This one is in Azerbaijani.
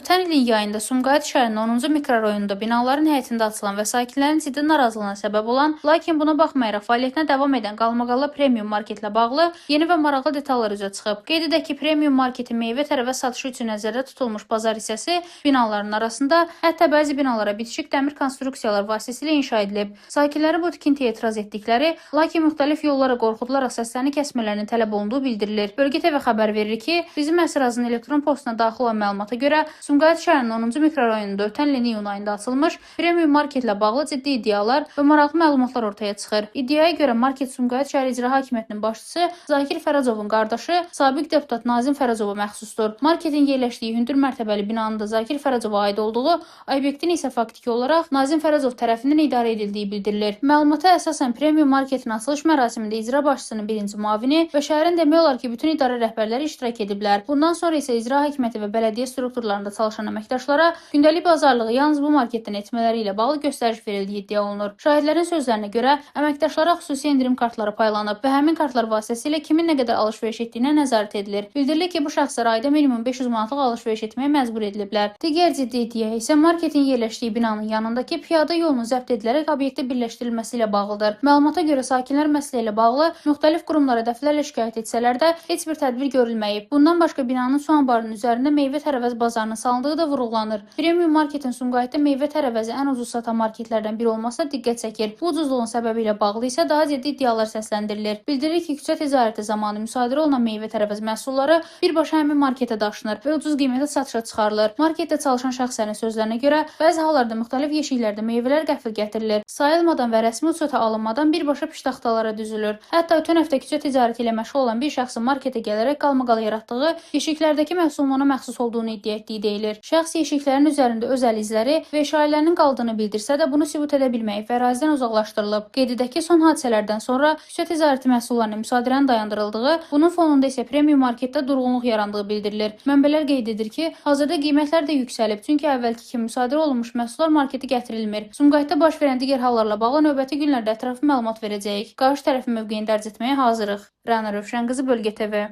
Ötən ilin yayında Sumqayıt şəhərinin 10-cu mikrorayonunda binaların həyətində açılan və sakinlərin ciddi narazılığına səbəb olan, lakin buna baxmayaraq fəaliyyətinə davam edən Qalmaqallı Premium Marketlə bağlı yeni və maraqlı detallar üzə çıxıb. Qeyd edək ki, Premium Marketin meyvə-tərəvəz satışı üçün nəzərdə tutulmuş bazar hissəsi binaların arasında, hətta bəzi binalara bitişik dəmir konstruksiyalar vasitəsilə inşa edilib. Sakinləri bu tikintiyə etiraz etdikləri, lakin müxtəlif yollara qorxudularaq səslərini kəsmələrinin tələb olunduğu bildirilir. Bölgə TV xəbər verir ki, bizim əsrazın elektron postuna daxil olan məlumata görə Sumqayıt şəhərinin 10-cu mikrorayonunda ötən ilin iyun ayında açılmış Premium Marketlə bağlı ciddi iddialar və maraqlı məlumatlar ortaya çıxır. İddiaya görə market Sumqayıt şəhər İcra Hakimiyyətinin başçısı Zakir Fərəcovun qardaşı sabiq deputat Nazim Fərəcova məxsusdur. Marketin yerləşdiyi hündür mərtəbəli binanın da Zakir Fərəcova aid olduğu, obyektin isə faktiki olaraq Nazim Fərəcov tərəfindən idarə edildiyi bildirilir. Məlumata əsasən Premium Marketin açılış mərasimində icra başçısının birinci müavini və şəhərin demək olar ki, bütün idarə rəhbərləri iştirak ediblər. Bundan sonra isə icra hakimiyyəti və bələdiyyə strukturlarında çalışan əməkdaşlara gündəlik bazarlığı yalnız bu marketdən etmələri ilə bağlı göstəriş verildiyi iddia olunur. Şahidlərin sözlərinə görə əməkdaşlara xüsusi endirim kartları paylanıb və həmin kartlar vasitəsilə kimin nə qədər alış-veriş etdiyinə nəzarət edilir. Bildirilir ki, bu şəxslər ayda minimum 500 manatlıq alış-veriş etməyə məcbur ediliblər. Digər ciddi iddia isə marketin yerləşdiyi binanın yanındakı piyada yolunun zəbt edilərək obyektə birləşdirilməsi ilə bağlıdır. Məlumata görə sakinlər məsələ ilə bağlı müxtəlif qurumlara dəfələrlə şikayət etsələr də heç bir tədbir görülməyib. Bundan başqa binanın su anbarının üzərində meyvə-tərəvəz bazarının salındığı da vurğulanır. Premium Marketin Sumqayıtda meyvə-tərəvəzi ən ucuz satan marketlərdən biri olması da diqqət çəkir. Bu ucuzluğun səbəbi ilə bağlı isə daha ciddi iddialar səsləndirilir. Bildirilir ki, küçə ticarəti zamanı müsadirə olunan meyvə-tərəvəz məhsulları birbaşa həmin marketə daşınır və ucuz qiymətə satışa çıxarılır. Marketdə çalışan şəxslərin sözlərinə görə bəzi hallarda müxtəlif yeşiklərdə meyvələr qəfil gətirilir. Sayılmadan və rəsmi uçota alınmadan birbaşa piştaxtalara düzülür. Hətta ötən həftə küçə ticarəti ilə məşğul olan bir şəxsin marketə gələrək qalmaqal yaratdığı, yeşiklərdəki məhsulun ona məxsus olduğunu iddia etdiyi deyilir. Şəxs yeşiklərin üzərində öz əl izləri və işarələrinin qaldığını bildirsə də bunu sübut edə bilməyib və ərazidən uzaqlaşdırılıb. Qeyd edək ki, son hadisələrdən sonra küçə ticarəti məhsullarının müsadirənin dayandırıldığı, bunun fonunda isə Premium Marketdə durğunluq yarandığı bildirilir. Mənbələr qeyd edir ki, hazırda qiymətlər də yüksəlib, çünki əvvəlki kimi müsadirə olunmuş məhsullar marketə gətirilmir. Sumqayıtda baş verən digər hallarla bağlı növbəti günlərdə ətraflı məlumat verəcəyik. Qarşı tərəfin mövqeyini dərc etməyə hazırıq. Rəna Rövşənqızı, Bölgə TV.